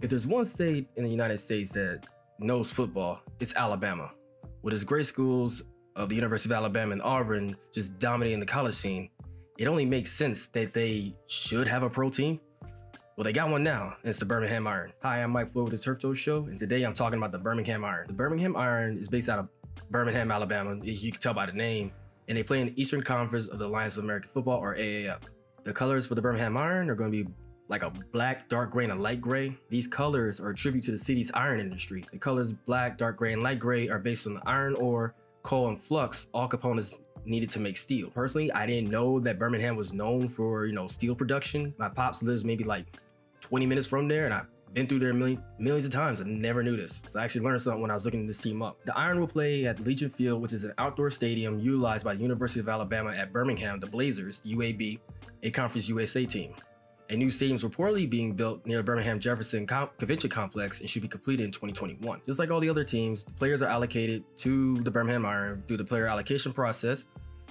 If there's one state in the United States that knows football, it's Alabama. With its great schools of the University of Alabama and Auburn just dominating the college scene, it only makes sense that they should have a pro team. Well, they got one now, and it's the Birmingham Iron. Hi, I'm Mike Floyd with the Turf Toe Show, and today I'm talking about the Birmingham Iron. The Birmingham Iron is based out of Birmingham, Alabama, as you can tell by the name, and they play in the Eastern Conference of the Alliance of American Football, or AAF. The colors for the Birmingham Iron are going to be like a black, dark gray, and a light gray. These colors are a tribute to the city's iron industry. The colors black, dark gray, and light gray are based on the iron ore, coal, and flux, all components needed to make steel. Personally, I didn't know that Birmingham was known for, steel production. My pops lives maybe like 20 minutes from there, and I've been through there millions of times and never knew this. So I actually learned something when I was looking this team up. The Iron will play at Legion Field, which is an outdoor stadium utilized by the University of Alabama at Birmingham, the Blazers, UAB, a Conference USA team. A new stadium is reportedly being built near Birmingham Jefferson Convention Complex and should be completed in 2021. Just like all the other teams, the players are allocated to the Birmingham Iron through the player allocation process.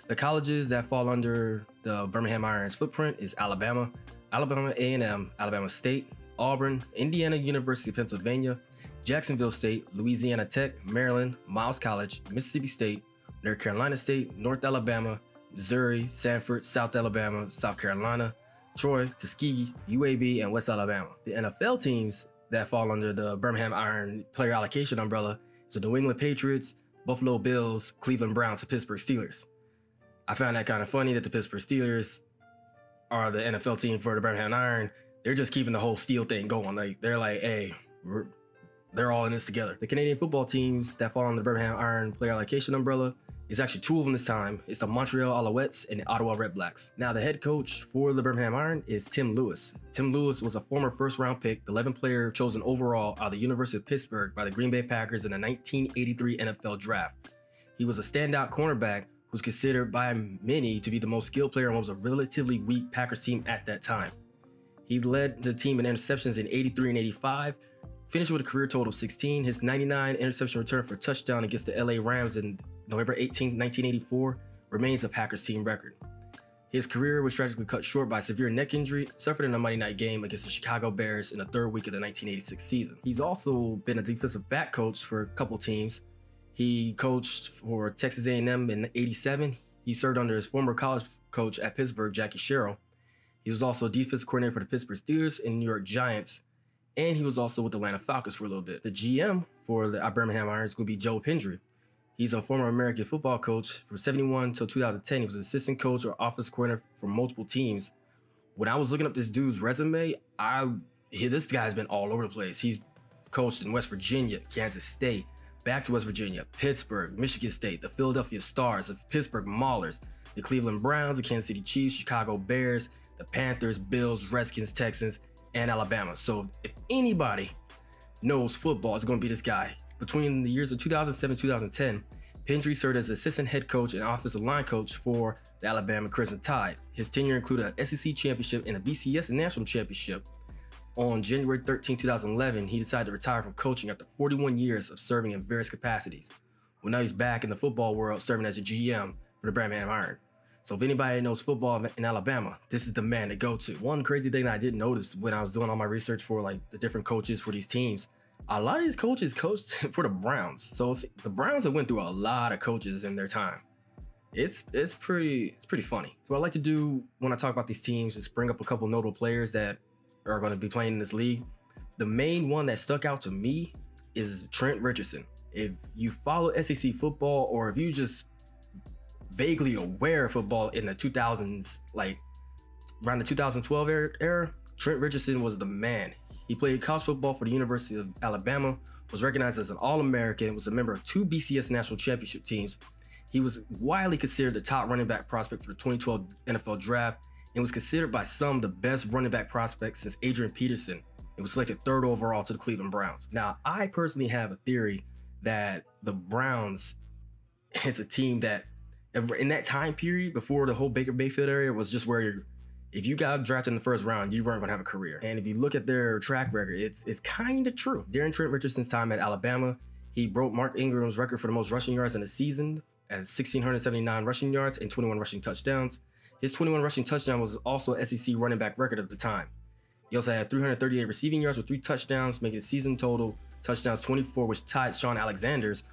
The colleges that fall under the Birmingham Iron's footprint is Alabama, Alabama A&M, Alabama State, Auburn, Indiana University of Pennsylvania, Jacksonville State, Louisiana Tech, Maryland, Miles College, Mississippi State, North Carolina State, North Alabama, Missouri, Sanford, South Alabama, South Carolina, Troy, Tuskegee, UAB, and West Alabama. The NFL teams that fall under the Birmingham Iron player allocation umbrella is the New England Patriots, Buffalo Bills, Cleveland Browns, and Pittsburgh Steelers. I found that kind of funny that the Pittsburgh Steelers are the NFL team for the Birmingham Iron. They're just keeping the whole steel thing going. They're like, hey, they're all in this together. The Canadian football teams that fall under the Birmingham Iron player allocation umbrella is actually two of them this time. It's the Montreal Alouettes and the Ottawa Redblacks. Now, the head coach for the Birmingham Iron is Tim Lewis. Tim Lewis was a former first-round pick, the 11th player chosen overall out of the University of Pittsburgh by the Green Bay Packers in the 1983 NFL Draft. He was a standout cornerback who was considered by many to be the most skilled player on what was a relatively weak Packers team at that time. He led the team in interceptions in 83 and 85, finished with a career total of 16. His 99 interception return for a touchdown against the LA Rams in November 18, 1984 remains a Packers team record. His career was tragically cut short by a severe neck injury suffered in a Monday night game against the Chicago Bears in the third week of the 1986 season. He's also been a defensive back coach for a couple teams. He coached for Texas A&M in 87. He served under his former college coach at Pittsburgh, Jackie Sherrill. He was also defensive coordinator for the Pittsburgh Steelers and New York Giants. And he was also with the Atlanta Falcons for a little bit. The GM for the Birmingham Iron is going to be Joe Pendry. He's a former American football coach from 71 until 2010. He was an assistant coach or office coordinator for multiple teams. When I was looking up this dude's resume, this guy's been all over the place. He's coached in West Virginia, Kansas State, back to West Virginia, Pittsburgh, Michigan State, the Philadelphia Stars, the Pittsburgh Maulers, the Cleveland Browns, the Kansas City Chiefs, Chicago Bears, the Panthers, Bills, Redskins, Texans, and Alabama. So if anybody knows football, it's going to be this guy. Between the years of 2007 and 2010, Pendry served as assistant head coach and offensive line coach for the Alabama Crimson Tide. His tenure included an SEC championship and a BCS national championship. On January 13, 2011, he decided to retire from coaching after 41 years of serving in various capacities. Well, now he's back in the football world serving as a GM for the Birmingham Iron. So if anybody knows football in Alabama, this is the man to go to. One crazy thing that I didn't notice when I was doing all my research for the different coaches for these teams, a lot of these coaches coached for the Browns. So the Browns have went through a lot of coaches in their time. It's pretty funny. So what I like to do when I talk about these teams is bring up a couple notable players that are going to be playing in this league. The main one that stuck out to me is Trent Richardson. If you follow SEC football, or if you just vaguely aware of football in the 2000s, like around the 2012 era, Trent Richardson was the man. He played college football for the University of Alabama, was recognized as an All-American, was a member of two BCS national championship teams. He was widely considered the top running back prospect for the 2012 NFL Draft and was considered by some the best running back prospect since Adrian Peterson. It was selected third overall to the Cleveland Browns. Now, I personally have a theory that the Browns is a team that in that time period before the whole Baker Mayfield area was just where if you got drafted in the first round, you weren't going to have a career. And if you look at their track record, it's kind of true. During Trent Richardson's time at Alabama, he broke Mark Ingram's record for the most rushing yards in a season at 1,679 rushing yards and 21 rushing touchdowns. His 21 rushing touchdown was also SEC running back record at the time. He also had 338 receiving yards with 3 touchdowns, making the season total touchdowns 24, which tied Sean Alexander's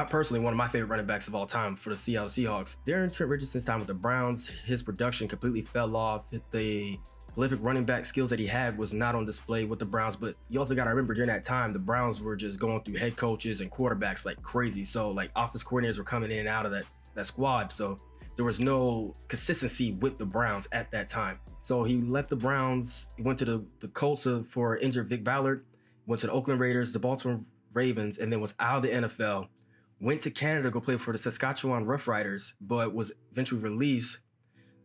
personally one of my favorite running backs of all time for the Seattle Seahawks. During Trent Richardson's time with the Browns, his production completely fell off. The prolific running back skills that he had was not on display with the Browns, but you also got to remember during that time, the Browns were just going through head coaches and quarterbacks like crazy. So like offense coordinators were coming in and out of that squad. So there was no consistency with the Browns at that time. So he left the Browns, he went to the Colts for injured Vic Ballard, went to the Oakland Raiders, the Baltimore Ravens, and then was out of the NFL. Went to Canada to go play for the Saskatchewan Roughriders, but was eventually released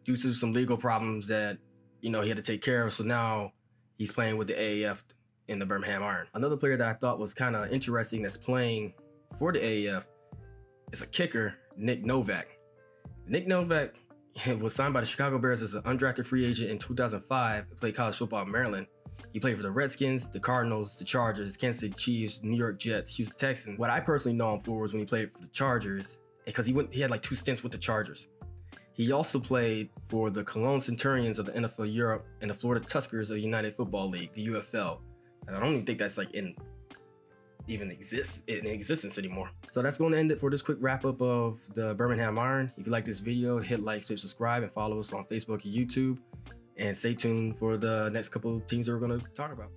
due to some legal problems that, he had to take care of. So now he's playing with the AAF in the Birmingham Iron. Another player that I thought was kind of interesting that's playing for the AAF is a kicker, Nick Novak. Nick Novak was signed by the Chicago Bears as an undrafted free agent in 2005. He played college football in Maryland. He played for the Redskins, the Cardinals, the Chargers, Kansas City Chiefs, New York Jets, Houston Texans. What I personally know him for was when he played for the Chargers, because he had like 2 stints with the Chargers. He also played for the Cologne Centurions of the NFL Europe and the Florida Tuskers of the United Football League, the UFL. And I don't even think that's like in existence anymore. So that's going to end it for this quick wrap up of the Birmingham Iron. If you like this video, hit like, share, subscribe, and follow us on Facebook and YouTube. And stay tuned for the next couple of teams that we're going to talk about.